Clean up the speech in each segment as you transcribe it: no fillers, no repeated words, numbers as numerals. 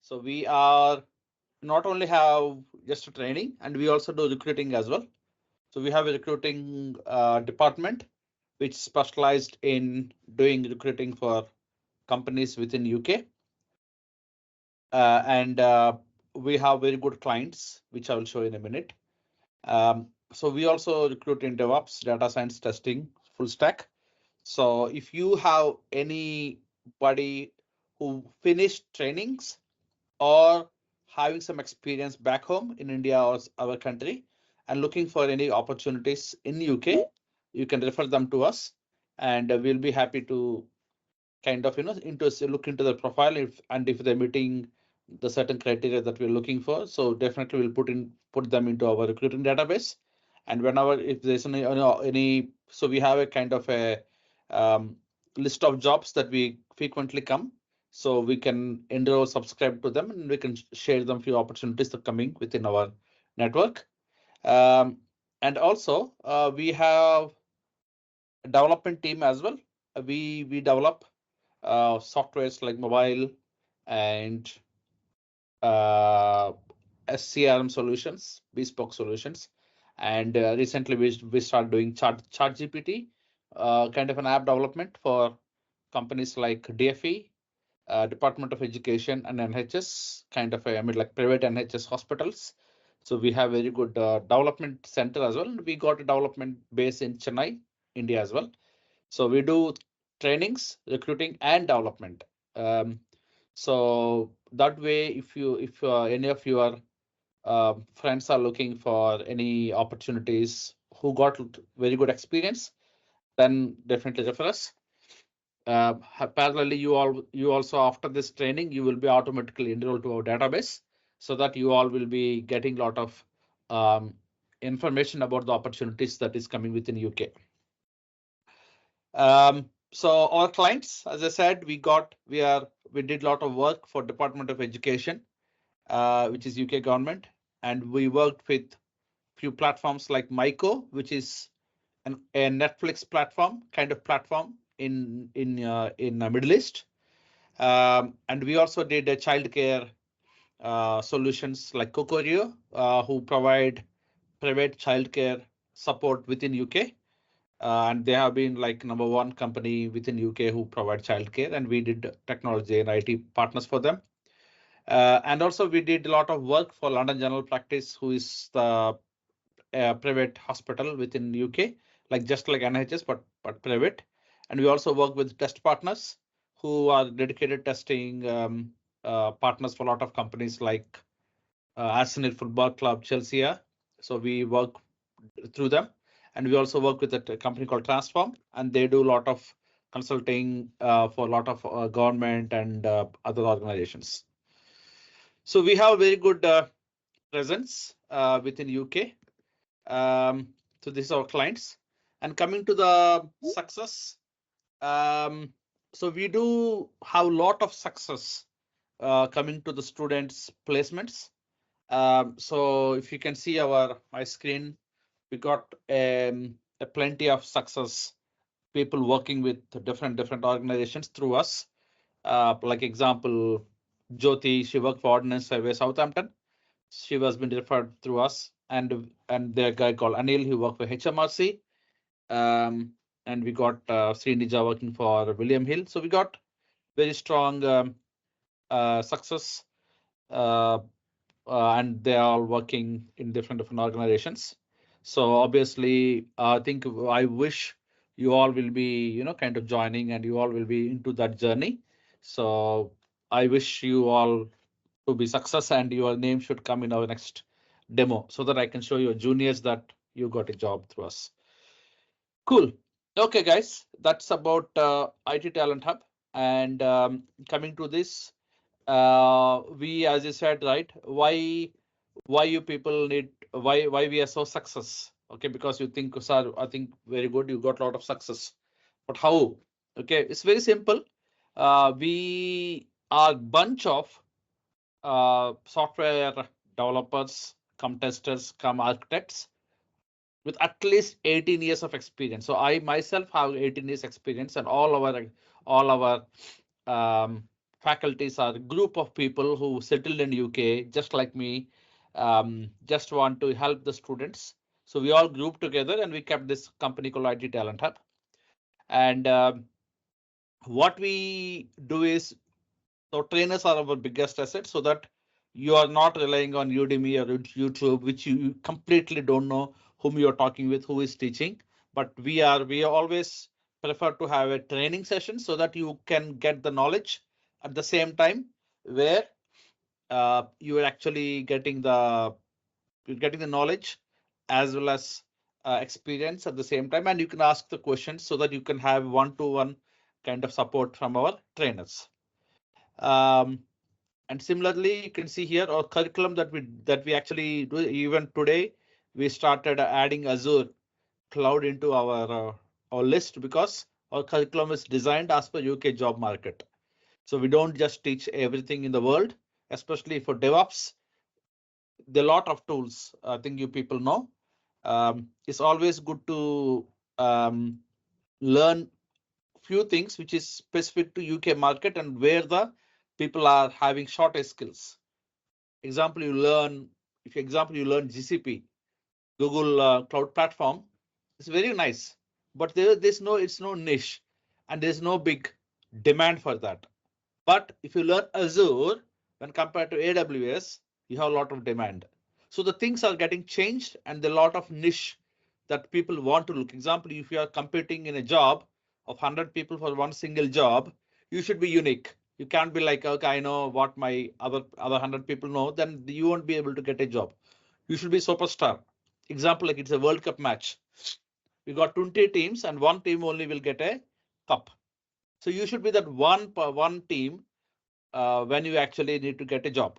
So we are not only have just a training, and we also do recruiting as well. So we have a recruiting department which specialized in doing recruiting for companies within UK. And we have very good clients, which I will show in a minute. So we also recruit in DevOps, data science, testing, full stack. So if you have anybody who finished trainings or having some experience back home in India or our country and looking for any opportunities in UK, you can refer them to us, and we'll be happy to kind of look into the profile if they're meeting the certain criteria that we're looking for. So definitely we'll put them into our recruiting database. And whenever if there's any so we have a kind of a list of jobs that we frequently come, so we can enroll, subscribe to them, and we can share them few opportunities that are coming within our network. And also we have a development team as well. We develop softwares like mobile and uh, SCRM solutions, bespoke solutions. And recently we started doing chat GPT, kind of an app development for companies like DFE, Department of Education, and NHS, kind of like private NHS hospitals. So we have very good development center as well. We got a development base in Chennai, India as well. So we do trainings, recruiting, and development. Um, so that way, if any of your friends are looking for any opportunities who got very good experience, then definitely refer us. Parallelly, you also after this training, you will be automatically enrolled to our database, so that you all will be getting a lot of information about the opportunities that is coming within UK. So our clients, as I said, we did a lot of work for Department of Education, which is UK government, and we worked with few platforms like Myco, which is a Netflix platform, kind of platform in Middle East. And we also did a childcare solutions like Cocorio, who provide private childcare support within UK. And they have been like #1 company within UK who provide childcare, and we did technology and IT partners for them. And also we did a lot of work for London General Practice, who is the private hospital within UK, like just like NHS, but private. And we also work with test partners who are dedicated testing partners for a lot of companies like Arsenal Football Club, Chelsea. So we work through them. And we also work with a company called Transform, and they do a lot of consulting for a lot of government and other organizations. So we have a very good presence within UK. So these are our clients. And coming to the success, so we do have a lot of success coming to the students' placements. So if you can see my screen, we got a plenty of success people working with different organizations through us. Like example, Jyoti, she worked for Ordnance Survey Southampton. She was been referred through us, and the guy called Anil, who worked for HMRC. And we got Srinija working for William Hill. So we got very strong success, and they are all working in different organizations. So obviously, I think I wish you all will be, kind of joining, and you all will be into that journey. So I wish you all to be success, and your name should come in our next demo, so that I can show your juniors that you got a job through us. Cool. Okay, guys, that's about IT Talent Hub. And coming to this, we, as you said, right, why you people need, why we are so success? Okay, because you think, sir, I think very good, you got a lot of success, but how? Okay, it's very simple. We are bunch of software developers, come testers, come architects with at least 18 years of experience. So I myself have 18 years experience, and all our faculties are a group of people who settled in UK, just like me, just want to help the students. So we all grouped together and we kept this company called IT Talent Hub. And what we do is, so trainers are our biggest asset, so that you are not relying on Udemy or YouTube, which you completely don't know whom you are talking with, who is teaching. But we always prefer to have a training session so that you can get the knowledge at the same time, where you are actually getting the knowledge as well as experience at the same time, and you can ask the questions so that you can have one-to-one kind of support from our trainers. And similarly, you can see here our curriculum that we actually do. Even today, we started adding Azure cloud into our list, because our curriculum is designed as per UK job market. So we don't just teach everything in the world, especially for DevOps. There are a lot of tools. I think you people know. It's always good to learn few things which is specific to UK market and where the people are having shortage skills. Example, you learn GCP, Google Cloud Platform. It's very nice, but it's no niche, and there's no big demand for that. But if you learn Azure, when compared to AWS, you have a lot of demand. So the things are getting changed, and there are a lot of niche that people want to look. Example, if you are competing in a job of 100 people for one single job, you should be unique. You can't be like, okay, I know what my other 100 people know, then you won't be able to get a job. You should be superstar. Example, like it's a World Cup match. We got 20 teams and one team only will get a cup. So you should be that one team when you actually need to get a job.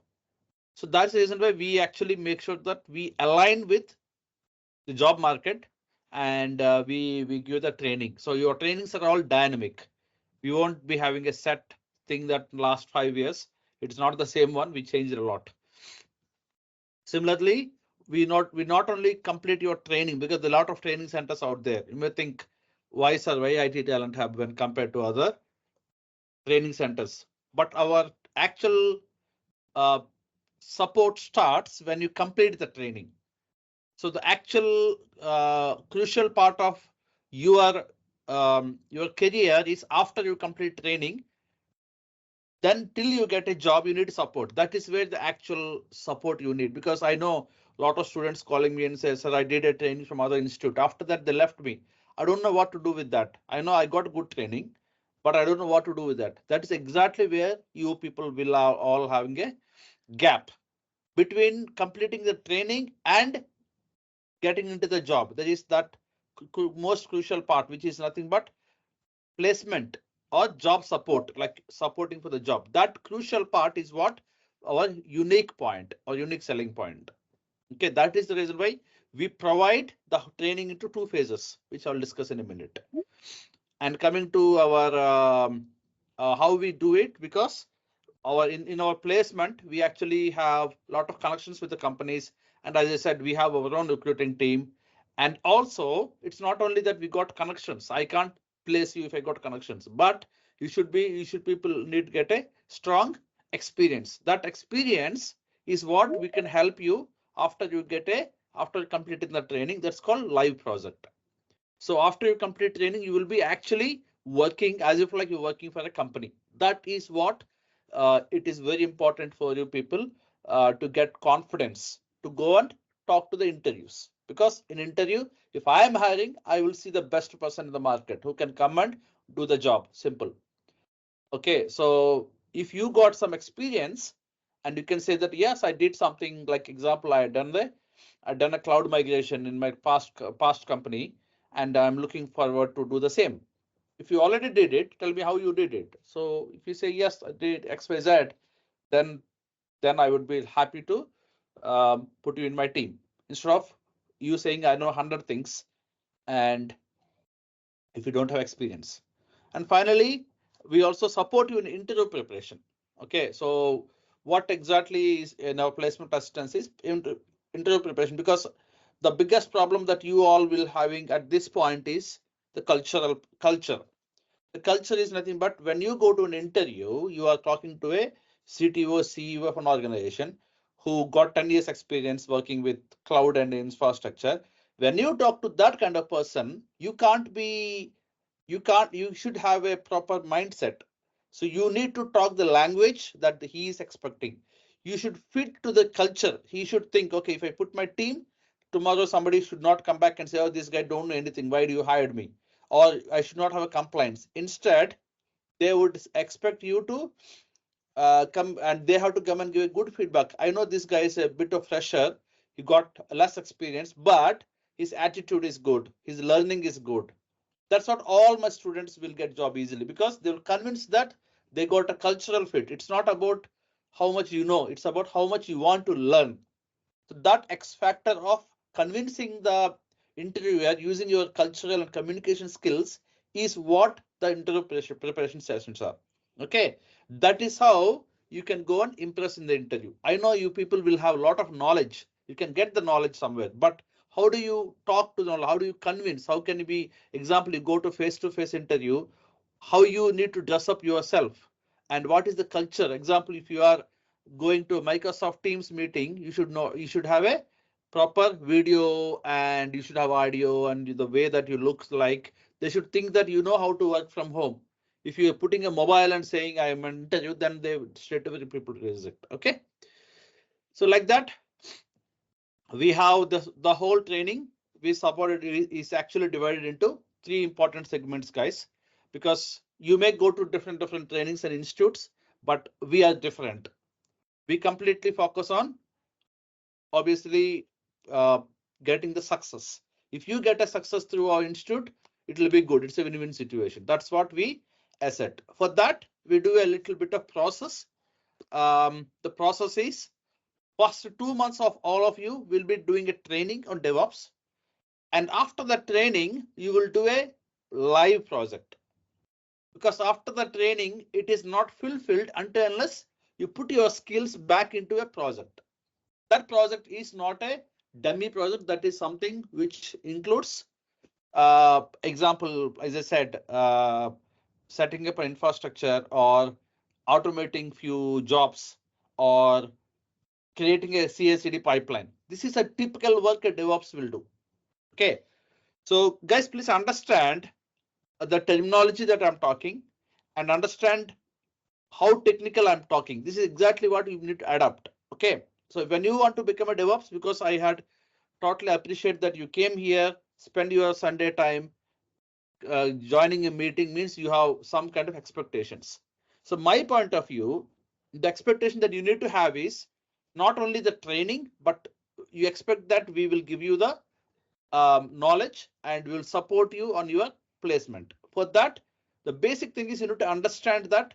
So that's the reason why we actually make sure that we align with the job market, and we give the training. So your trainings are all dynamic. We won't be having a set thing that last 5 years. It's not the same one. We changed a lot. Similarly, we not only complete your training, because there are a lot of training centers out there. You may think, why IT Talent Hub when compared to other training centers? But our actual support starts when you complete the training. So the actual crucial part of your career is after you complete training. Then till you get a job, you need support. That is where the actual support you need, because I know a lot of students calling me and say, sir, I did a training from other institute. After that, they left me. I don't know what to do with that. I know I got good training, but I don't know what to do with that. That is exactly where you people will all having a gap between completing the training and getting into the job. There is that most crucial part, which is nothing but placement or job support, like supporting for the job. That crucial part is what our unique point or unique selling point. Okay, that is the reason why we provide the training into 2 phases, which I'll discuss in a minute. And coming to our how we do it, because in our placement, we actually have a lot of connections with the companies. And as I said, we have our own recruiting team. And also, it's not only that we got connections. I can't place you if I got connections, but people need to get a strong experience. That experience is what we can help you after completing the training. That's called live project. So after you complete training, you will be actually working as if like you're working for a company. That is what it is very important for you people to get confidence to go and talk to the interviews. Because in interview, if I am hiring, I will see the best person in the market who can come and do the job. Simple. Okay, so if you got some experience and you can say that, yes, I did something, like example, I had done a cloud migration in my past company, and I'm looking forward to do the same. If you already did it, tell me how you did it. So if you say, yes, I did XYZ, then I would be happy to put you in my team, instead of you saying I know 100 things and if you don't have experience. And finally, we also support you in interview preparation. Okay, so what exactly is in our placement assistance is interview preparation, because the biggest problem that you all will having at this point is the culture. The culture is nothing but when you go to an interview, you are talking to a CTO, CEO of an organization who got 10 years experience working with cloud and infrastructure. When you talk to that kind of person, you should have a proper mindset. So you need to talk the language that he is expecting. You should fit to the culture. He should think, okay, if I put my team, tomorrow somebody should not come back and say, oh, this guy don't know anything. Why do you hire me? Or I should not have a compliance. Instead, they would expect you to come and they have to come and give a good feedback. I know this guy is a bit of fresher. He got less experience, but his attitude is good. His learning is good. That's what all my students will get job easily because they're convinced that they got a cultural fit. It's not about how much you know. It's about how much you want to learn. So that X factor of convincing the interviewer using your cultural and communication skills is what the interview preparation sessions are. Okay, that is how you can go and impress in the interview. I know you people will have a lot of knowledge. You can get the knowledge somewhere, but how do you talk to them? How do you convince? How can you be, example, you go to face-to-face interview, how you need to dress up yourself and what is the culture? Example, if you are going to a Microsoft Teams meeting, you should know, you should have a proper video and you should have audio and the way that you look like. They should think that you know how to work from home. If you are putting a mobile and saying I am an interview, then they straight away people reject. Okay. So like that, we have the whole training we supported is actually divided into 3 important segments, guys, because you may go to different trainings and institutes, but we are different. We completely focus on obviously getting the success. If you get a success through our institute, it will be good. It's a win-win situation. That's what we asset. For that, we do a little bit of process. The process is first 2 months of all of you will be doing a training on DevOps. And after the training, you will do a live project. Because after the training, it is not fulfilled until unless you put your skills back into a project. That project is not a dummy project. That is something which includes, example, as I said, setting up an infrastructure or automating few jobs or creating a CI/CD pipeline. This is a typical work a DevOps will do. Okay, so guys, please understand the terminology that I'm talking and understand how technical I'm talking. This is exactly what you need to adapt. Okay, so when you want to become a DevOps, because I had totally appreciate that you came here, spend your Sunday time joining a meeting means you have some kind of expectations. So my point of view, the expectation that you need to have is not only the training, but you expect that we will give you the knowledge and we will support you on your placement. For that, the basic thing is you need to understand that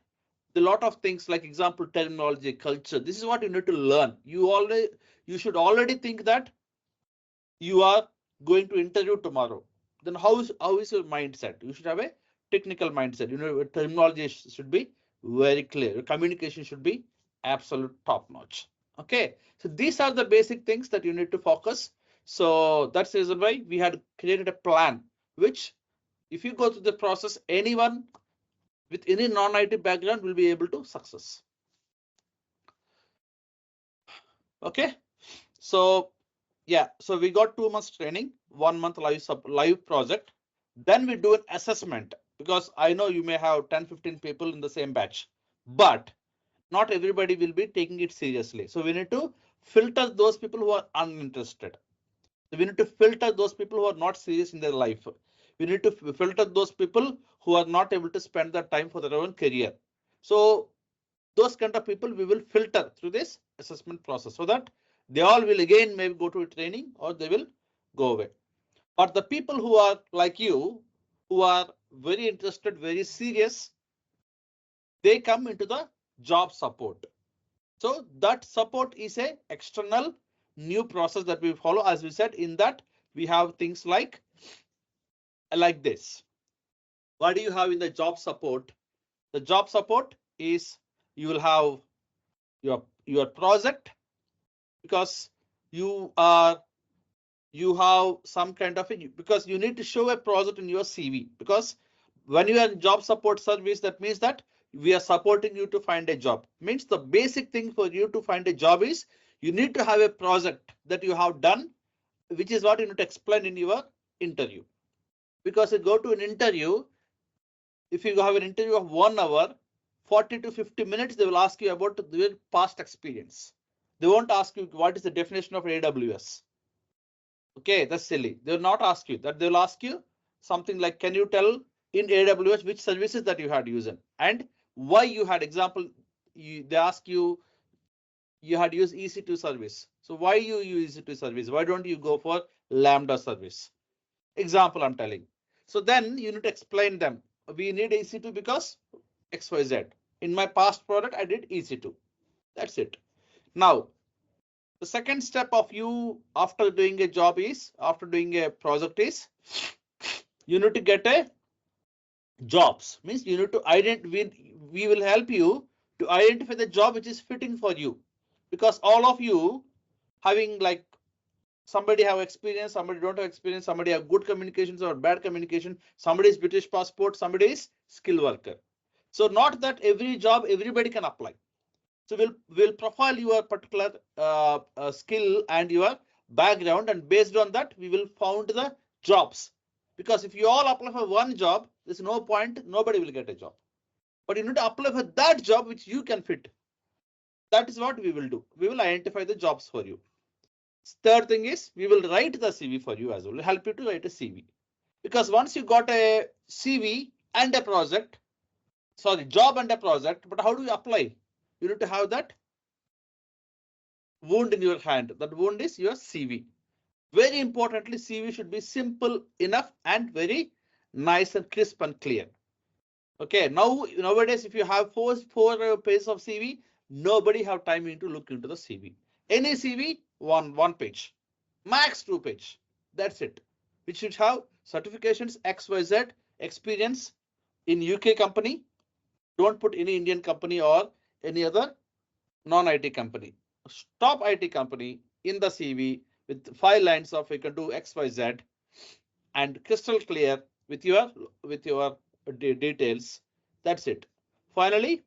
a lot of things like example, terminology, culture, this is what you need to learn. You should already think that you are going to interview tomorrow. Then how is your mindset? You should have a technical mindset. You know, terminology should be very clear. Communication should be absolute top notch. Okay, so these are the basic things that you need to focus. So that's the reason why we had created a plan, which if you go through the process, anyone with any non-IT background will be able to success. Okay, so yeah, so we got 2 months training, 1 month live project. Then we do an assessment because I know you may have 10-15 people in the same batch, but not everybody will be taking it seriously. So we need to filter those people who are uninterested. We need to filter those people who are not serious in their life. We need to filter those people who are not able to spend their time for their own career. So those kind of people we will filter through this assessment process so that they all will again maybe go to a training or they will go away. But the people who are like you, who are very interested, very serious, they come into the job support. So that support is a external new process that we follow. As we said, in that we have things like this. What do you have in the job support? The job support is you will have your project, because you have some kind of because you need to show a project in your CV, because when you are in job support service, that means that we are supporting you to find a job. Means the basic thing for you to find a job is you need to have a project that you have done, which is what you need to explain in your interview. Because you go to an interview, if you have an interview of 1 hour, 40 to 50 minutes, they will ask you about your past experience. They won't ask you what is the definition of AWS. Okay, that's silly. They will not ask you that. They will ask you something like, can you tell in AWS which services that you had used and why you had, example, they ask you, you had used EC2 service. So why you use EC2 service? Why don't you go for Lambda service? Example I'm telling. So then you need to explain them. We need EC2 because XYZ. In my past product, I did EC2. That's it. Now, the second step of you after doing a job is, after doing a project is, you need to get a jobs. Means you need to identify, we will help you to identify the job which is fitting for you. Because all of you having like, somebody have experience, somebody don't have experience, somebody have good communications or bad communication, somebody is British passport, somebody is skilled worker. So not that every job everybody can apply. So we'll profile your particular skill and your background, and based on that we will found the jobs. Because if you all apply for one job, there's no point, nobody will get a job. But you need to apply for that job which you can fit. That is what we will do. We will identify the jobs for you. Third thing is we will write the CV for you as well. We'll help you to write a CV. Because once you got a CV and a project, sorry, job and a project, but how do you apply? You need to have that wound in your hand. That wound is your CV. Very importantly, CV should be simple enough and very nice and crisp and clear. Okay, nowadays, if you have four pages of CV, nobody have time to look into the CV. Any CV, one page, max 2 page. That's it. Which should have certifications, XYZ, experience in UK company. Don't put any Indian company or any other non-IT company. Top IT company in the CV with 5 lines of you can do XYZ and crystal clear with your details. That's it. Finally,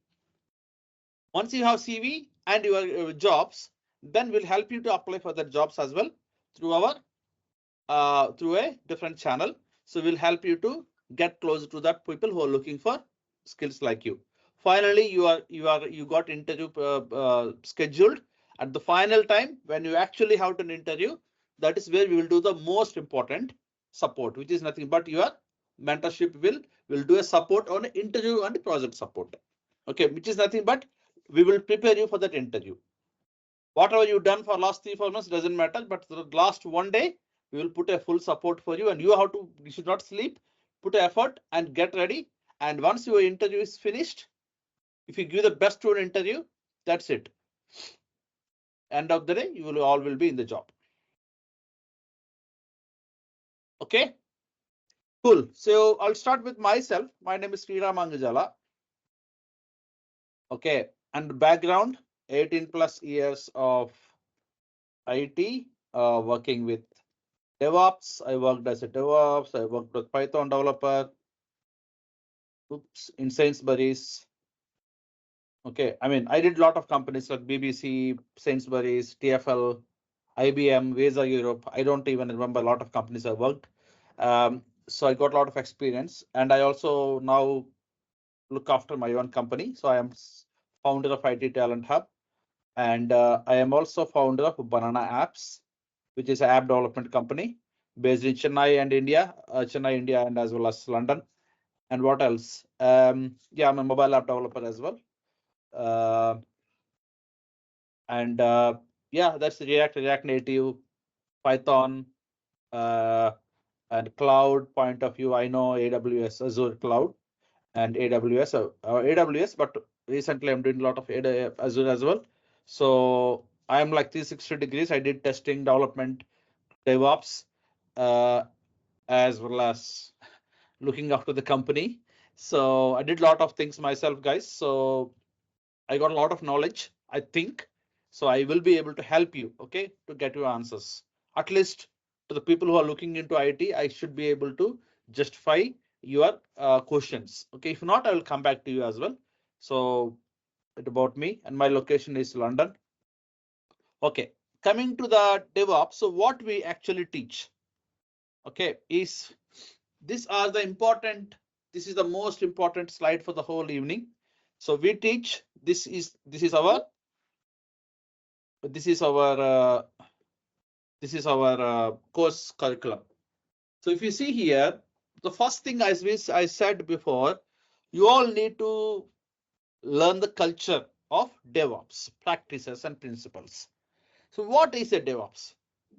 once you have CV and your jobs, then we'll help you to apply for the jobs as well through our through a different channel. So we'll help you to get closer to that people who are looking for skills like you. Finally, you got interview scheduled. At the final time, when you actually have an interview, that is where we will do the most important support, which is nothing but your mentorship will do a support on interview and project support. Okay, which is nothing but we will prepare you for that interview. Whatever you've done for last 3-4 months doesn't matter, but the last one day we will put a full support for you, and you should not sleep, put effort and get ready. And once your interview is finished, if you give the best to an interview, that's it. End of the day, you will all be in the job. Okay, cool. So I'll start with myself. My name is Sriram Angajala. Okay, and background, 18+ years of IT, working with DevOps. I worked as a DevOps. I worked with Python developer. Oops, in Sainsbury's. Okay, I mean, I did a lot of companies like BBC, Sainsbury's, TFL, IBM, Visa Europe. I don't even remember a lot of companies I worked. So I got a lot of experience, and I also now look after my own company. So I am founder of IT Talent Hub, and I am also founder of Banana Apps, which is an app development company based in Chennai and India, and as well as London. And what else? Yeah, I'm a mobile app developer as well. Yeah, that's React Native, Python, and cloud point of view. I know AWS, Azure Cloud, and AWS, but recently I'm doing a lot of Azure as well. So I'm like 360 degrees. I did testing, development, DevOps, as well as looking after the company. So I did a lot of things myself, guys. So I got a lot of knowledge, I think. So I will be able to help you, okay, to get your answers. At least to the people who are looking into IT, I should be able to justify your questions. Okay, if not, I will come back to you as well. So about me, and my location is London. Okay, coming to the DevOps, so what we actually teach, okay, is these are the important, this is the most important slide for the whole evening. So we teach, this is our course curriculum. So if you see here, the first thing as I said before, you all need to learn the culture of DevOps practices and principles. So what is a DevOps?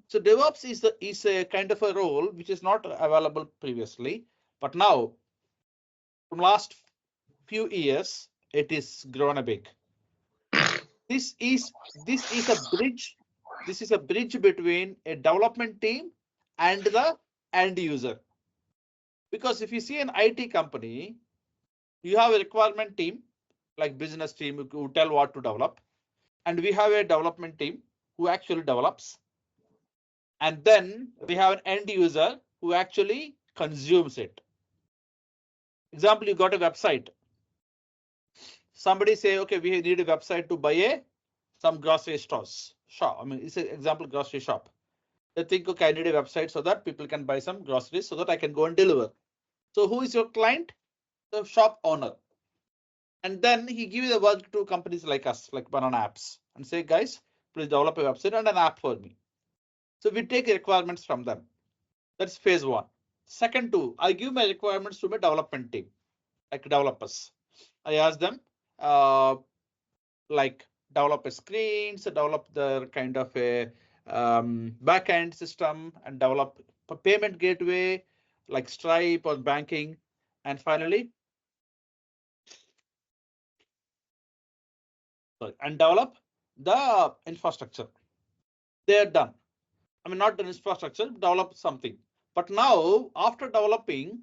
So DevOps is a kind of a role which is not available previously, but now from last few years it is grown a big. This is a bridge. This is a bridge between a development team and the end user. Because if you see an IT company, you have a requirement team like business team who tell what to develop, and we have a development team who actually develops, and then we have an end user who actually consumes it. Example, you got a website. Somebody say, okay, we need a website to buy some grocery stores shop. I mean, it's an example grocery shop. They think, okay, I need a website so that people can buy some groceries so that I can go and deliver. So who is your client? The shop owner. And then he gives the work to companies like us, like Banana Apps, and say, guys, please develop a website and an app for me. So we take requirements from them. That's phase one. Second two, I give my requirements to my development team, like developers. I ask them, like develop a screens, develop the kind of a backend system, and develop a payment gateway like Stripe or banking, and finally, and develop the infrastructure. They are done. I mean, not the infrastructure, develop something. But now, after developing,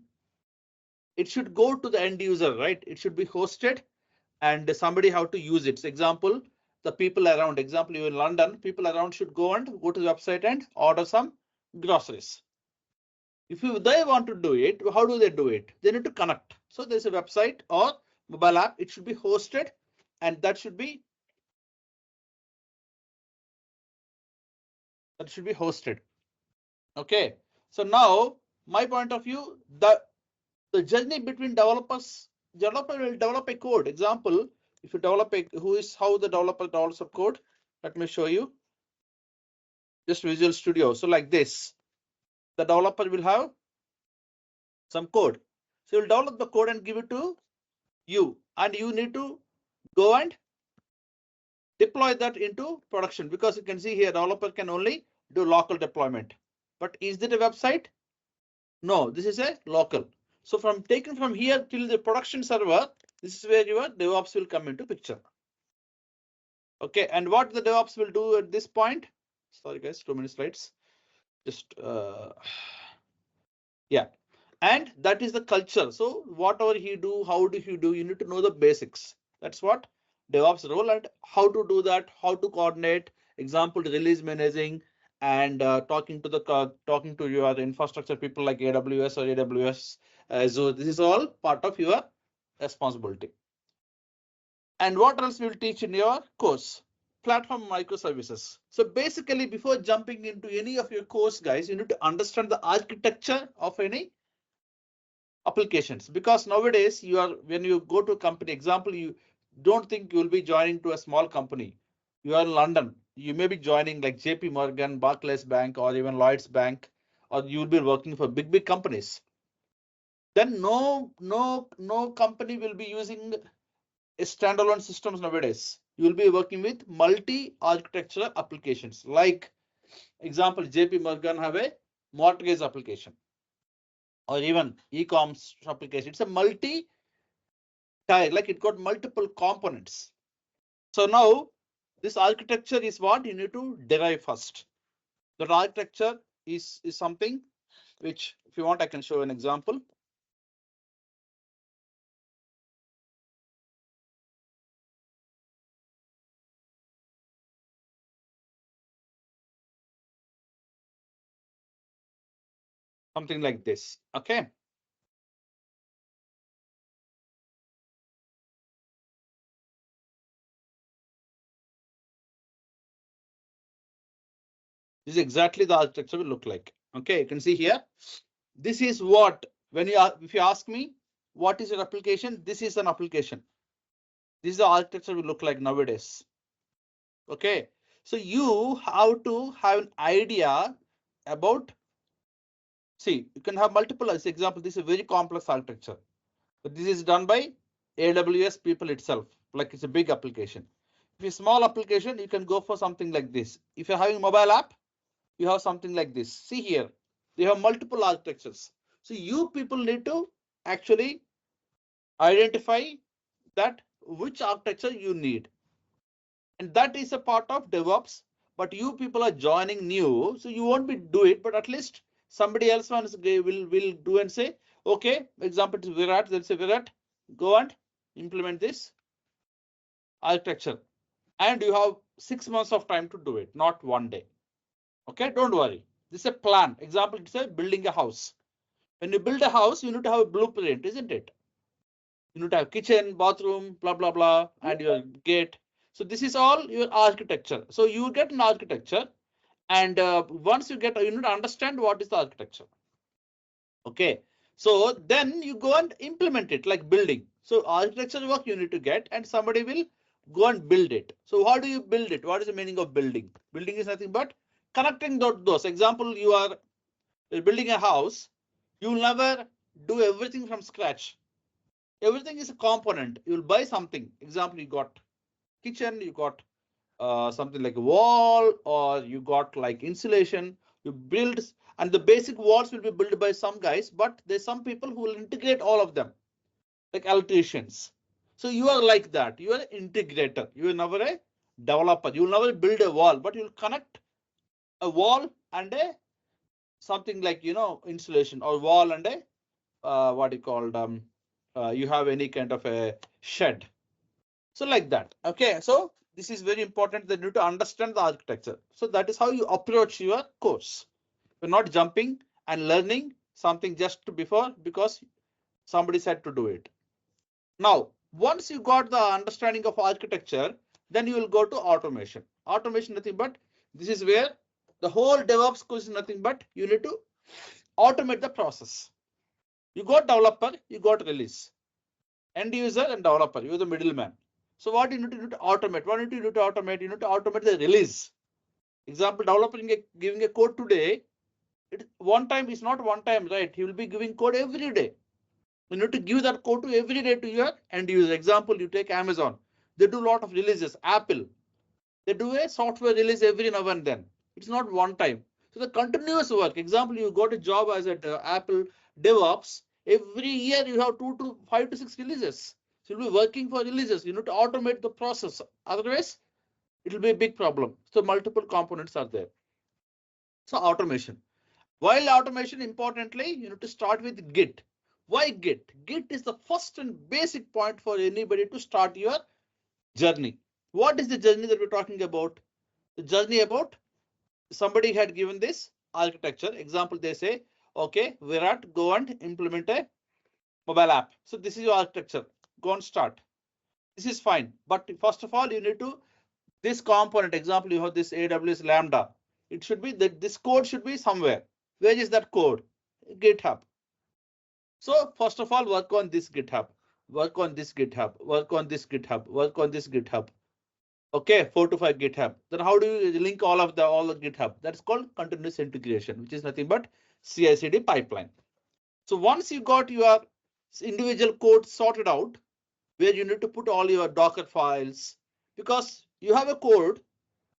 it should go to the end user, right? It should be hosted, and somebody have to use it. So example, the people around, example, you in London, people around should go to the website and order some groceries. If they want to do it, how do they do it? They need to connect. So there's a website or mobile app. It should be hosted, and that should be hosted. Okay. So now my point of view, the journey between developer will develop a code. Example, if you develop a how the developer develops a code. Let me show you. Just Visual Studio. So like this, the developer will have some code. So you'll develop the code and give it to you, and you need to go and deploy that into production, because you can see here developer can only do local deployment. But is it a website? No, this is a local. So from taken from here till the production server, this is where your DevOps will come into picture. Okay, and what the DevOps will do at this point? Sorry guys, too many slides. Just yeah. And that is the culture. So whatever he do, how do he do, you need to know the basics. That's what DevOps role, and how to do that, how to coordinate, example, release managing, and talking to your infrastructure people like AWS or AWS Azure. This is all part of your responsibility. And what else we'll teach in your course? Platform microservices. So basically, before jumping into any of your course, guys, you need to understand the architecture of any applications, because nowadays when you go to a company, example, you don't think you will be joining to a small company. You are in London, you may be joining like JP Morgan, Barclays Bank, or even Lloyds Bank, or you will be working for big companies. Then no company will be using a standalone systems nowadays. You will be working with multi-architectural applications. Like example, JP Morgan have a mortgage application, or even e-commerce application. It's a multi-tier, like it got multiple components. So now this architecture is what you need to derive first. That architecture is something which, if you want, I can show an example. Something like this. Okay. This is exactly the architecture will look like. Okay, you can see here. This is what, when you are, if you ask me, what is your application? This is an application. This is the architecture will look like nowadays. Okay, so you have to have an idea about, see, you can have multiple, as example, this is a very complex architecture, but this is done by AWS people itself, like it's a big application. If it's a small application, you can go for something like this. If you're having a mobile app, you have something like this. See here, they have multiple architectures. So you people need to actually identify that which architecture you need. And that is a part of DevOps, but you people are joining new, so you won't be do it, but at least somebody else will do and say, okay, example is Virat, they'll say Virat, go and implement this architecture. And you have 6 months of time to do it, not one day. Okay, don't worry. This is a plan. Example, it's a building a house. When you build a house, you need to have a blueprint, isn't it? You need to have kitchen, bathroom, blah, blah, blah, and your gate. So this is all your architecture. So you get an architecture, and once you get, you need to understand what is the architecture. Okay, so then you go and implement it like building. So architecture work you need to get, and somebody will go and build it. So how do you build it? What is the meaning of building? Building is nothing but connecting those. Example, you're building a house. You'll never do everything from scratch. Everything is a component. You'll buy something. Example, you got kitchen, you got something like a wall, or you got like insulation. You build, and the basic walls will be built by some guys, but there's some people who will integrate all of them, like electricians. So you are like that. You are an integrator. You are never a developer. You will never build a wall, but you'll connect a wall and a something like, you know, insulation, or wall and a what you called you have any kind of a shed. So like that. Okay, so this is very important that you need to understand the architecture. So that is how you approach your course. You're not jumping and learning something just before because somebody said to do it. Now, once you got the understanding of architecture, then you will go to automation. Automation nothing but, this is where the whole DevOps course is nothing but you need to automate the process. You got developer, you got release, end user and developer, you're the middleman. So what you need to automate? What you need to automate? You need to automate the release. Example, developing giving a code today, one time is not one time, right? He will be giving code every day. You need to give that code to every day to your end user. Example, you take Amazon. They do a lot of releases. Apple, they do a software release every now and then. It's not one time. So the continuous work. Example, you got a job as at Apple DevOps. Every year you have 5 to 6 releases. So you'll be working for releases. You need to automate the process. Otherwise, it will be a big problem. So multiple components are there. So automation. While automation, importantly, you need to start with Git. Why Git? Git is the first and basic point for anybody to start your journey. What is the journey that we're talking about? The journey about somebody had given this architecture. Example, they say, okay, Virat, go and implement a mobile app. So this is your architecture. Go and start. This is fine. But first of all, you need to, this component, example, you have this AWS Lambda. It should be that this code should be somewhere. Where is that code? GitHub. So first of all, work on this GitHub, work on this GitHub, work on this GitHub, work on this GitHub. Okay, 4 to 5 GitHub. Then how do you link all the GitHub? That's called continuous integration, which is nothing but CI/CD pipeline. So once you got your individual code sorted out, where you need to put all your Docker files, because you have a code,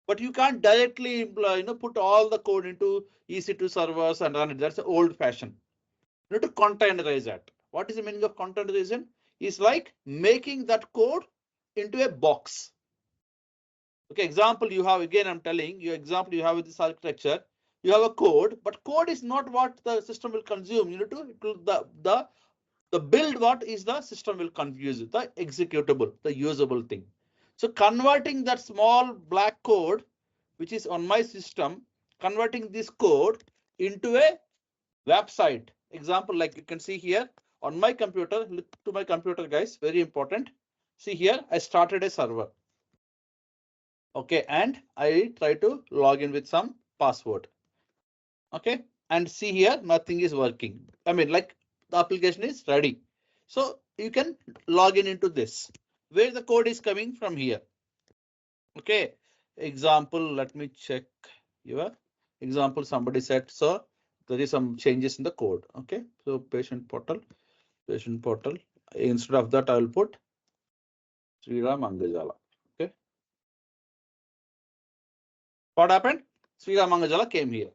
but you can't directly put all the code into EC2 servers and run it. That's the old fashioned. You need to containerize that. What is the meaning of containerization? Is like making that code into a box. Okay, example you have, again I'm telling you, example you have with this architecture, you have a code, but code is not what the system will consume. You need to the build, what is the system will confuse it, the executable, the usable thing. So converting that small black code, which is on my system, converting this code into a website. Example, like you can see here on my computer, look to my computer guys, very important. See here, I started a server. Okay, and I try to log in with some password. Okay, and see here, nothing is working. I mean, like the application is ready. So you can log in into this, where the code is coming from here. Okay, example, let me check your example. Somebody said, so there is some changes in the code. Okay, so patient portal. Instead of that, I will put Sriram Angajala. Okay, what happened? Sriram Angajala came here.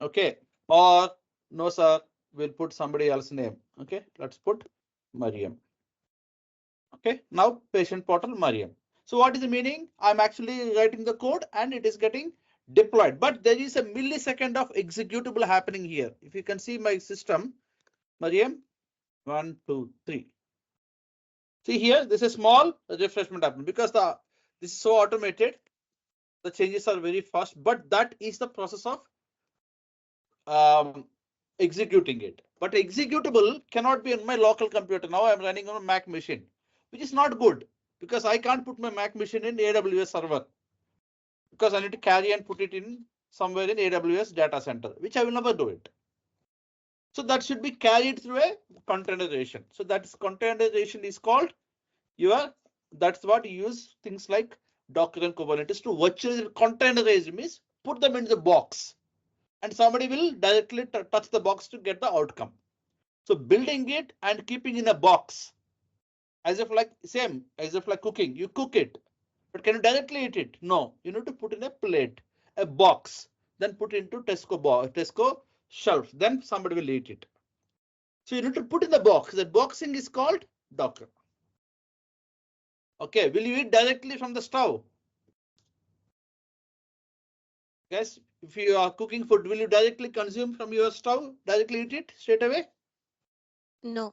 Okay, or no, sir, we'll put somebody else's name. Okay, let's put Mariam. Okay, now patient portal Mariam. So what is the meaning? I'm actually writing the code and it is getting deployed, but there is a millisecond of executable happening here. If you can see my system, Mariam, 1, 2, 3. See here, this is small refreshment happened because this is so automated. The changes are very fast, but that is the process of executing it. But executable cannot be on my local computer. Now I'm running on a Mac machine, which is not good because I can't put my Mac machine in AWS server because I need to carry and put it in somewhere in AWS data center, which I will never do it. So that should be carried through a containerization. So that is containerization is called that's what you use things like Docker and Kubernetes to virtually containerize, means put them in the box and somebody will directly touch the box to get the outcome. So building it and keeping in a box as if like cooking, you cook it, but can you directly eat it? No, you need to put in a plate, a box, then put into Tesco shelf, then somebody will eat it. So you need to put in the box. That boxing is called Docker. Okay, will you eat directly from the stove? Guys, if you are cooking food, will you directly consume from your stove? Directly eat it straight away? No.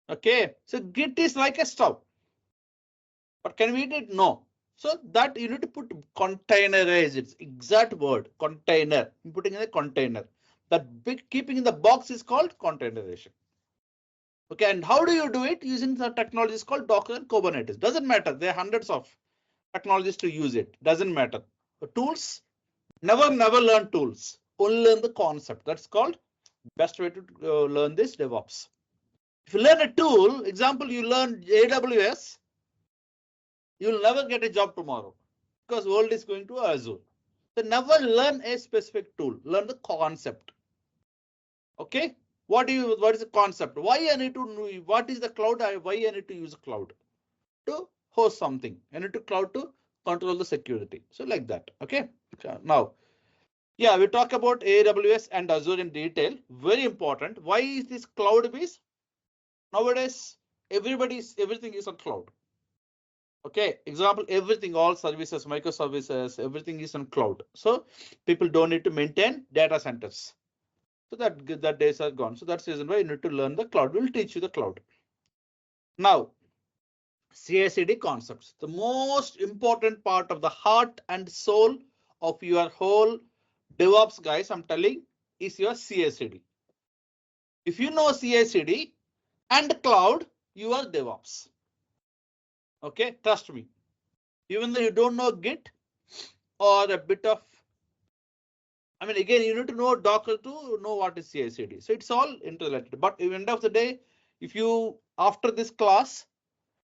Okay, so Git is like a stove. But can we eat it? No. So that you need to put containerize, it's exact word, container. I'm putting in a container. That big keeping in the box is called containerization. Okay, and how do you do it? Using the technologies called Docker and Kubernetes. Doesn't matter. There are hundreds of technologies to use it. Doesn't matter. The tools, never learn tools. Only learn the concept. That's called best way to learn this DevOps. If you learn a tool, example, you learn AWS, you'll never get a job tomorrow because world is going to Azure. So never learn a specific tool, learn the concept. Okay, what is the concept? Why I need to know what is the cloud? Why I need to use a cloud to host something? I need to cloud to control the security. So like that. Okay, now yeah, we talk about AWS and Azure in detail. Very important. Why is this cloud based? Nowadays everything is on cloud. Okay, example, everything, all services, microservices, everything is on cloud. So people don't need to maintain data centers. So that days are gone. So that's the reason why you need to learn the cloud. We'll teach you the cloud. Now, CI/CD concepts, the most important part of the heart and soul of your whole DevOps, guys, I'm telling, is your CI/CD. If you know CI/CD and cloud, you are DevOps. Okay, trust me. Even though you don't know Git or a bit of, I mean, again, you need to know Docker to know what is CI/CD. So it's all interrelated. But at the end of the day, if you, after this class,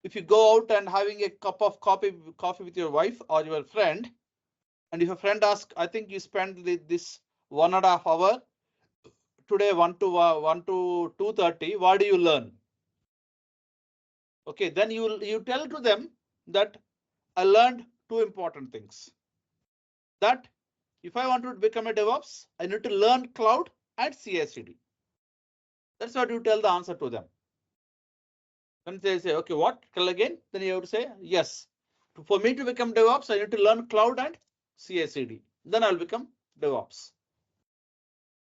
if you go out and having a cup of coffee with your wife or your friend, and if a friend asks, I think you spent this 1.5 hour today, 1 to 2:30, what do you learn? Okay, then you tell to them that I learned two important things. That if I want to become a DevOps, I need to learn cloud and CI/CD. That's what you tell the answer to them. Then they say, okay, what? Tell again. Then you have to say, yes. For me to become DevOps, I need to learn cloud and CI/CD. Then I'll become DevOps.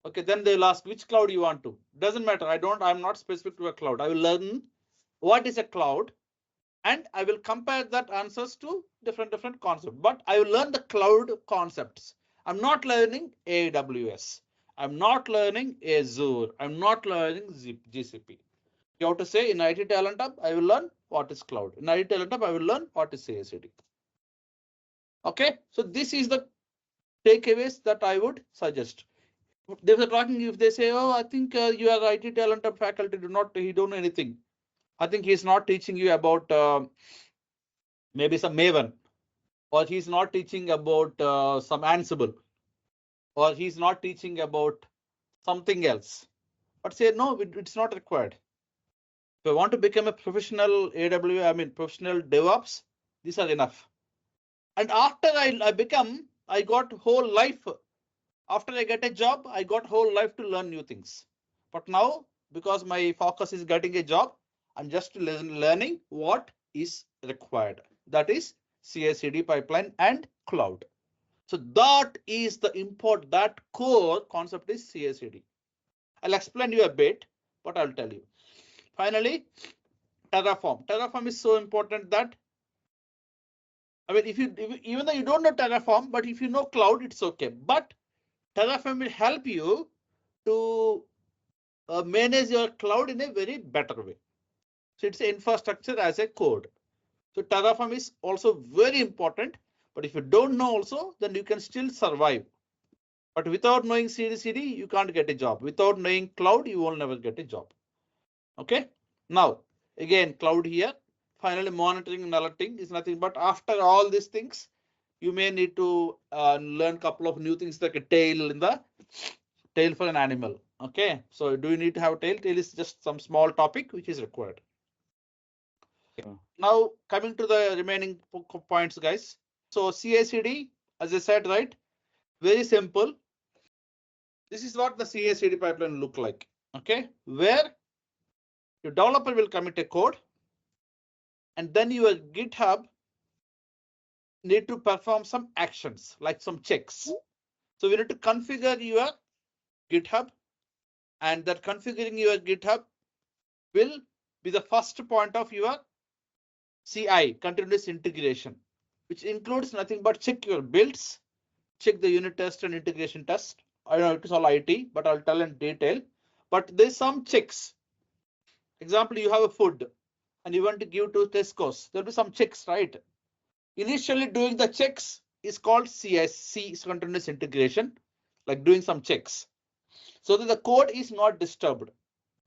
Okay, then they'll ask which cloud you want to. Doesn't matter. I'm not specific to a cloud. I will learn what is a cloud and I will compare that answers to different concepts. But I will learn the cloud concepts. I'm not learning AWS. I'm not learning Azure. I'm not learning GCP. You have to say in IT Talent Hub, I will learn what is cloud. In IT Talent Hub, I will learn what is CI/CD. Okay, so this is the takeaways that I would suggest. They were talking, if they say, oh, I think you are IT talented faculty, he don't know anything. I think he's not teaching you about maybe some Maven, or he's not teaching about some Ansible, or he's not teaching about something else. But say, no, it's not required. If I want to become a professional professional DevOps, these are enough. And after I got whole life. After I get a job, I got whole life to learn new things. But now, because my focus is getting a job, I'm just learning what is required. That is CI/CD pipeline and cloud. So that is the import, that core concept is CI/CD. I'll explain you a bit, but I'll tell you. Finally, Terraform. Terraform is so important that, even though you don't know Terraform, but if you know cloud, it's okay. But Terraform will help you to manage your cloud in a very better way. So it's infrastructure as a code. So Terraform is also very important. But if you don't know also, then you can still survive. But without knowing CD, you can't get a job. Without knowing cloud, you will never get a job. Okay. Now, again, cloud here. Finally, monitoring and alerting is nothing but after all these things, you may need to learn a couple of new things like a tail for an animal. Okay, so do you need to have tail? Tail is just some small topic which is required. Now coming to the remaining points, guys. So CI/CD, as I said, right? Very simple. This is what the CI/CD pipeline look like. Okay, where your developer will commit a code, and then your GitHub need to perform some actions like some checks. So we need to configure your GitHub, and that configuring your GitHub will be the first point of your CI, continuous integration, which includes nothing but check your builds, check the unit test and integration test. I know it is all IT, but I'll tell in detail. But there's some checks. Example, you have a food and you want to give to Tesco's. There'll be some checks, right? Initially doing the checks is called CSC, continuous integration, like doing some checks, so that the code is not disturbed.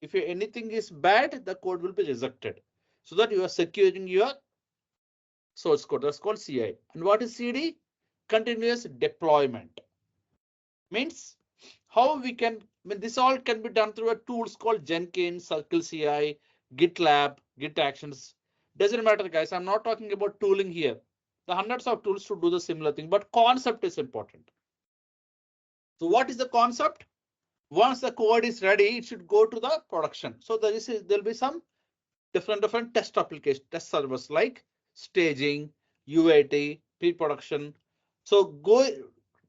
If anything is bad, the code will be rejected, so that you are securing your source code. That's called CI. And what is CD? Continuous deployment. Means how we can, this all can be done through a tools called Jenkins, Circle CI, GitLab, Git Actions. Doesn't matter, guys. I'm not talking about tooling here. The hundreds of tools to do the similar thing, but concept is important. So what is the concept? Once the code is ready, it should go to the production. So there'll be some different test applications, test servers like staging, UAT, pre-production. So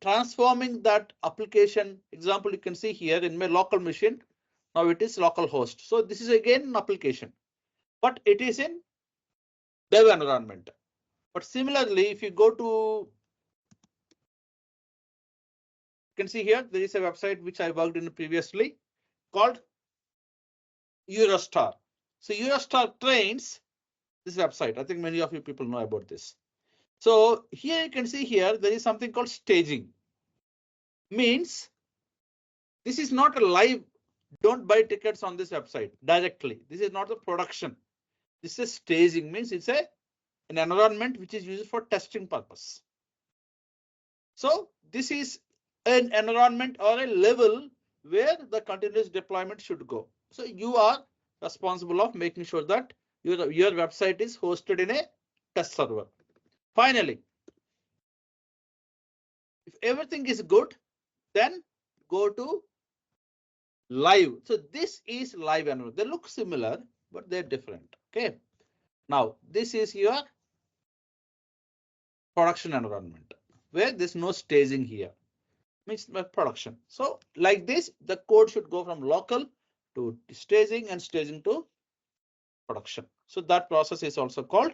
transforming that application. Example, you can see here in my local machine. Now it is localhost. So this is again an application, but it is in dev environment. But similarly, if you go to, you can see here, there is a website which I worked in previously called Eurostar. So Eurostar trains this website. I think many of you people know about this. So here you can see here, there is something called staging. Means this is not a live, don't buy tickets on this website directly. This is not a production. This is staging, means it's an environment which is used for testing purpose. So this is an environment or a level where the continuous deployment should go. So you are responsible of making sure that your website is hosted in a test server. Finally, if everything is good, then go to live. So this is live environment. They look similar, but they're different. Okay. Now this is your production environment where there's no staging here. Means production. So like this, the code should go from local to staging and staging to production. So that process is also called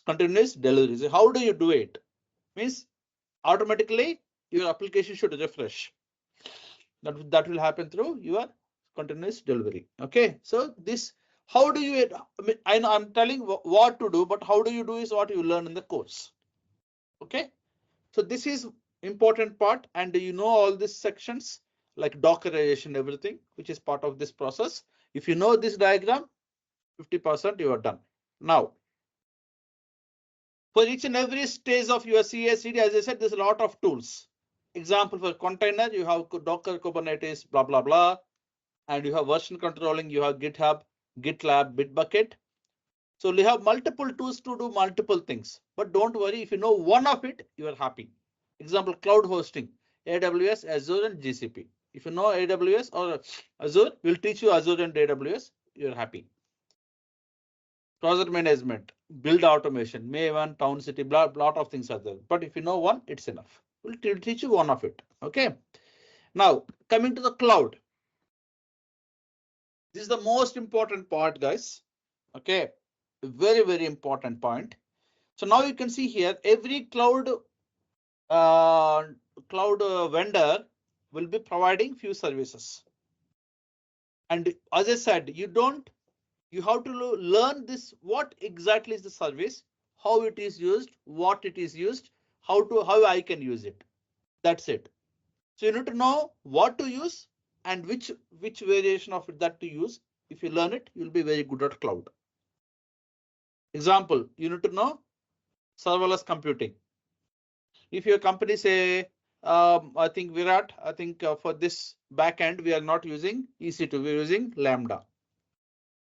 continuous delivery. So how do you do it? Means automatically your application should refresh. That will happen through your continuous delivery. Okay, so this, how do you, I know I'm telling what to do, but how do you do is what you learn in the course. Okay, So this is important part, and you know all these sections like Dockerization, everything, which is part of this process. If you know this diagram, 50% you are done. Now, for each and every stage of your CI/CD, as I said, there's a lot of tools. Example for container, you have Docker, Kubernetes, blah, blah, blah. And you have version controlling, you have GitHub, GitLab, Bitbucket. So you have multiple tools to do multiple things. But don't worry, if you know one of it, you are happy. Example, cloud hosting, AWS, Azure, and GCP. If you know AWS or Azure, we'll teach you Azure and AWS, you're happy. Project management, build automation, Maven, TownCity, blah, lot of things are there. But if you know one, it's enough. We'll teach you one of it. Okay. Now, coming to the cloud. This is the most important part, guys. Okay. Very, very important point. So now you can see here, every cloud vendor will be providing few services. And as I said, you have to learn this, what exactly is the service, how it is used, what it is used, how I can use it. That's it. So you need to know what to use and which variation of that to use. If you learn it, you'll be very good at cloud. Example, you need to know serverless computing. If your company say, I think Virat, I think for this backend, we are not using EC2, we're using Lambda.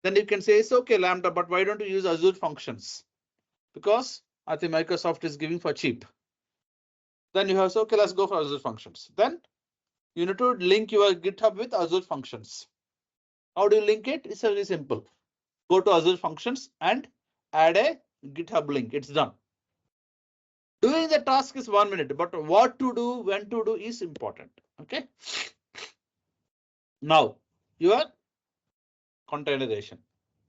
Then you can say it's okay, Lambda, but why don't you use Azure functions? Because I think Microsoft is giving for cheap. Then you have, so okay, let's go for Azure functions. Then you need to link your GitHub with Azure functions. How do you link it? It's very simple. Go to Azure functions and add a GitHub link. It's done. Doing the task is 1 minute, but what to do, when to do is important. Okay. Now, your containerization.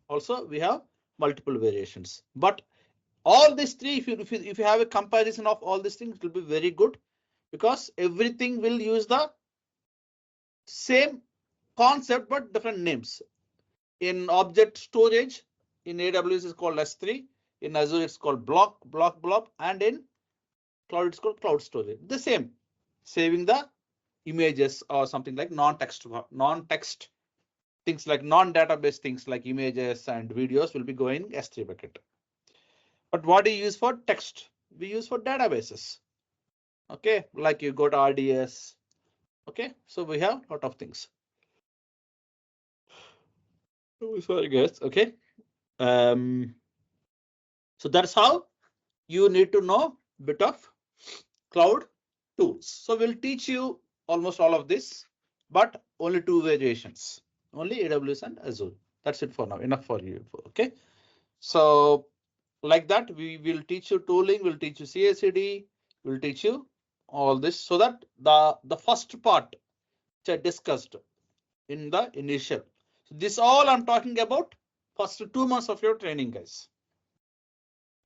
Also, we have multiple variations, but all these three, if you have a comparison of all these things, it will be very good because everything will use the same concept but different names. In object storage, in AWS is called S3, in Azure it's called blob, and in cloud it's called cloud storage. The same, saving the images or something like non-text things like non-database things like images and videos will be going S3 bucket. But what do you use for text? We use for databases. Okay, like you got RDS. Okay, so we have a lot of things. Oh, sorry guys. Okay. So that's how you need to know a bit of cloud tools. So we'll teach you almost all of this, but only two variations, only AWS and Azure. That's it for now, enough for you. Okay. So like that, we will teach you tooling, we'll teach you CI/CD, we'll teach you all this so that the first part which I discussed in the initial. So this all I'm talking about first 2 months of your training, guys.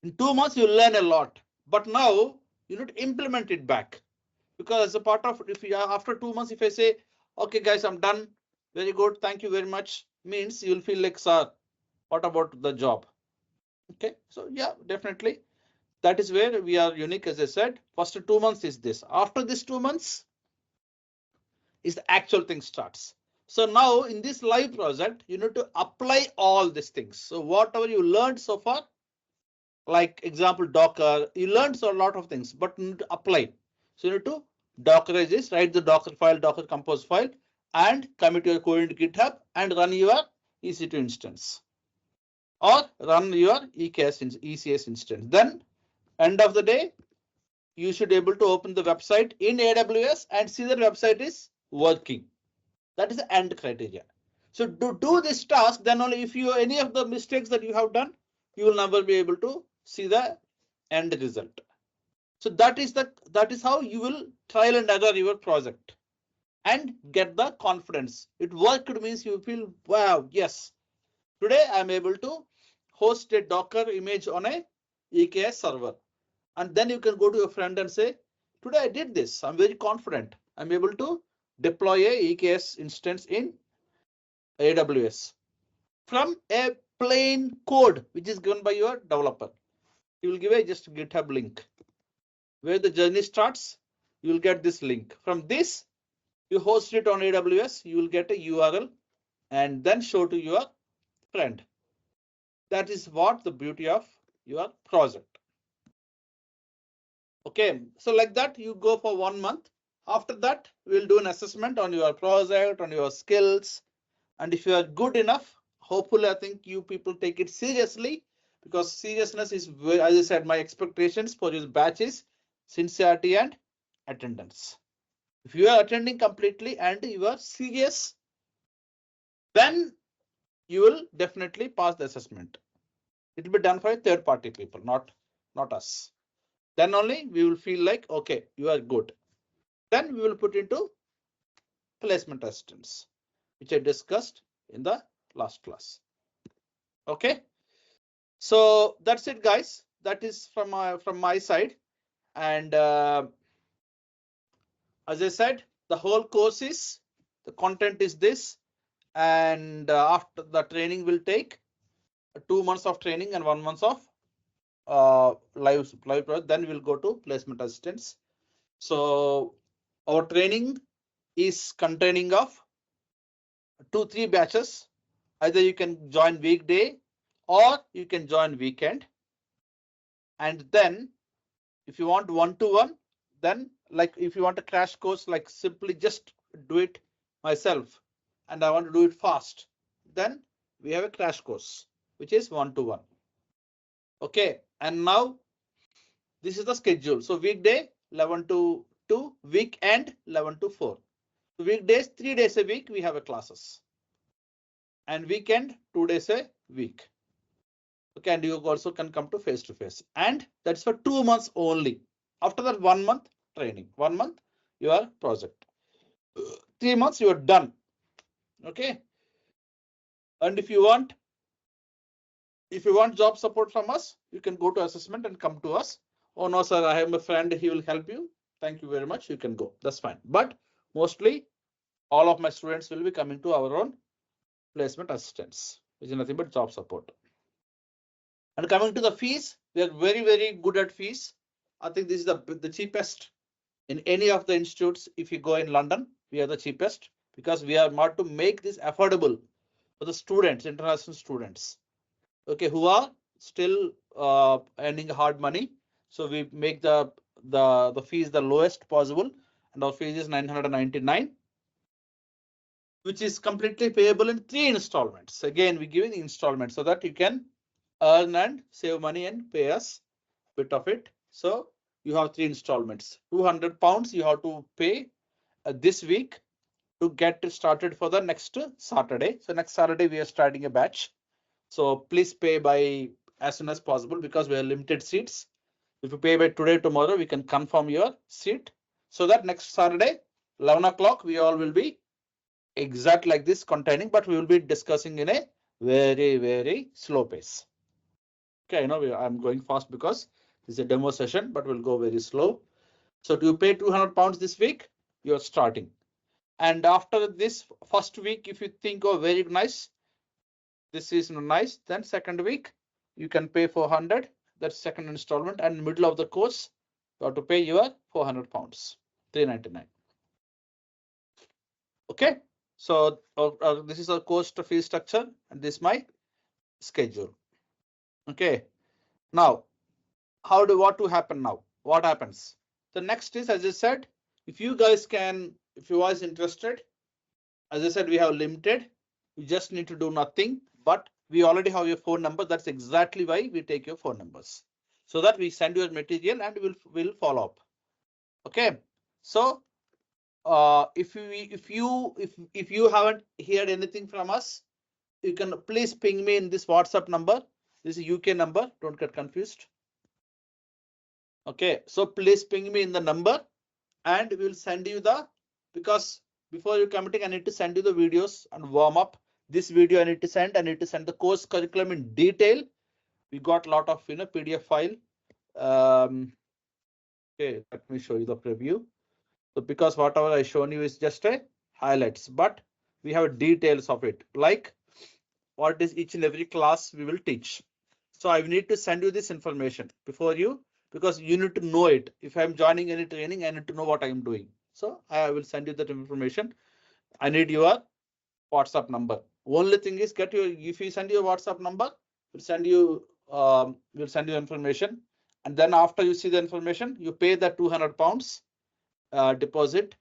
In 2 months, you learn a lot, but now you need to implement it back because as a part of, if you after 2 months, if I say, okay, guys, I'm done, very good, thank you very much, means you'll feel like, sir, what about the job? Okay, so yeah, definitely. That is where we are unique, as I said. First 2 months is this. After this 2 months is the actual thing starts. So now in this live project, you need to apply all these things. So whatever you learned so far, like example, Docker, you learned a lot of things, but you need to apply. So you need to Dockerize this, write the Docker file, Docker compose file, and commit your code into GitHub and run your EC2 instance or run your ECS instance. Then end of the day, you should be able to open the website in AWS and see the website is working. That is the end criteria. So to do this task, then only if you any of the mistakes that you have done, you will never be able to see the end result. So that is how you will trial and error your project and get the confidence. It worked means you feel, wow, yes, today I'm able to host a Docker image on a EKS server. And then you can go to your friend and say, today I did this. I'm very confident. I'm able to deploy a EKS instance in AWS from a plain code which is given by your developer. You will give a just GitHub link. where the journey starts, you will get this link. From this, you host it on AWS, you will get a URL and then show to your friend. That is what the beauty of your project. Okay, so like that, you go for 1 month. After that, we'll do an assessment on your project, on your skills. And if you are good enough, hopefully, I think you people take it seriously, because seriousness is, as I said, my expectations for this batch is sincerity and attendance. If you are attending completely and you are serious, then you will definitely pass the assessment. It will be done by third party people, not us. Then only we will feel like, okay, you are good. Then we will put into placement assistance, which I discussed in the last class. Okay, so that's it, guys. That is from my side. And as I said, the whole course is, the content is this, and after the training will take 2 months of training and 1 month of live project. Then we'll go to placement assistance. So our training is containing of 2-3 batches. Either you can join weekday or you can join weekend. And then if you want one-to-one, then like if you want a crash course, like simply just do it myself and I want to do it fast, then we have a crash course, which is one-to-one. Okay, and now this is the schedule. So weekday 11 to 2, weekend 11 to 4. Weekdays 3 days a week we have a classes, and weekend 2 days a week. Okay, and you also can come to face to face, and that's for 2 months only. After that 1 month training, 1 month your project, 3 months you are done. Okay, and if you want job support from us, you can go to assessment and come to us. Oh no sir, I have a friend, he will help you. Thank you very much, you can go, that's fine. But mostly all of my students will be coming to our own placement assistance, which is nothing but job support. And coming to the fees, we are very good at fees. I think this is the cheapest in any of the institutes. If you go in London, we are the cheapest, because we are more to make this affordable for the students, international students, okay, who are still earning hard money. So we make the fees the lowest possible, and our fees is 999, which is completely payable in 3 installments. Again, we give in installments so that you can earn and save money and pay us a bit of it. So you have 3 installments. £200 you have to pay this week to get started for the next Saturday. So next Saturday we are starting a batch. So please pay by as soon as possible, because we have limited seats. If you pay by today, tomorrow, we can confirm your seat, so that next Saturday, 11 o'clock, we all will be exact like this containing, but we will be discussing in a very slow pace. Okay, I know I'm going fast because this is a demo session, but we'll go very slow. So to pay £200 this week, you're starting. And after this first week, if you think, oh, very nice, this is nice, then second week, you can pay 400. That's second installment. And middle of the course, you have to pay your £400, 399. Okay, so this is a course to fee structure, and this is my schedule. Okay, now what to happen now? What happens? The next is, as I said, if you guys can, if you guys interested, as I said, we have limited. You just need to do nothing, but we already have your phone number. That's exactly why we take your phone numbers, so that we send you material and we'll follow up. Okay, so if you haven't heard anything from us, you can please ping me in this WhatsApp number. This is UK number, don't get confused. Okay, so please ping me in the number, and we'll send you because before you committing, I need to send you the videos and warm up. This video I need to send the course curriculum in detail. We got a lot of PDF file. Okay, let me show you the preview. So because whatever I shown you is just a highlights, but we have details of it, like what is each and every class we will teach. So I need to send you this information before you because you need to know it. If I'm joining any training, I need to know what I'm doing. So I will send you that information. I need your WhatsApp number. Only thing is get your, if you send your WhatsApp number, we'll send you information. And then after you see the information, you pay the £200 deposit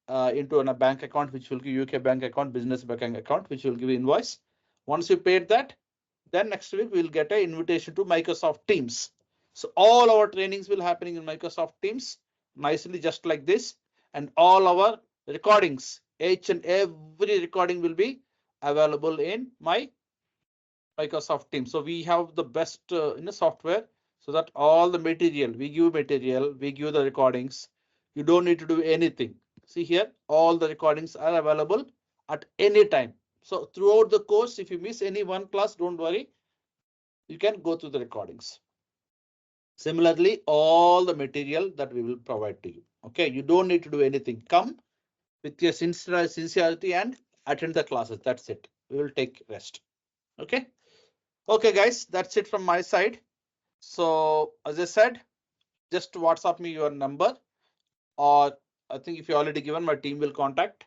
into a bank account, which will give UK bank account, business banking account, which will give you invoice. Once you paid that, then next week we'll get an invitation to Microsoft Teams. So all our trainings will happening in Microsoft Teams, nicely just like this, and all our recordings, each and every recording will be available in my Microsoft Teams. So we have the best software, so that all the material, we give the recordings. You don't need to do anything. See here, all the recordings are available at any time. So throughout the course, if you miss any one class, don't worry, you can go through the recordings. Similarly, all the material that we will provide to you. Okay, you don't need to do anything. Come with your sincerity and attend the classes. That's it. We will take rest. Okay. Okay, guys, that's it from my side. So as I said, just WhatsApp me your number, or I think if you already given, my team will contact.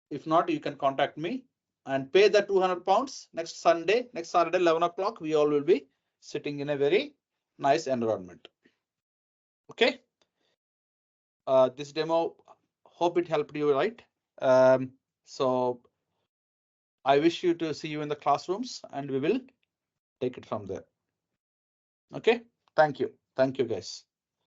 If not, you can contact me and pay the £200 next Saturday, 11 o'clock. We all will be sitting in a very nice environment. Okay. This demo, hope it helped you, right? So I wish you to see you in the classrooms, and we will take it from there. Okay. Thank you. Thank you, guys.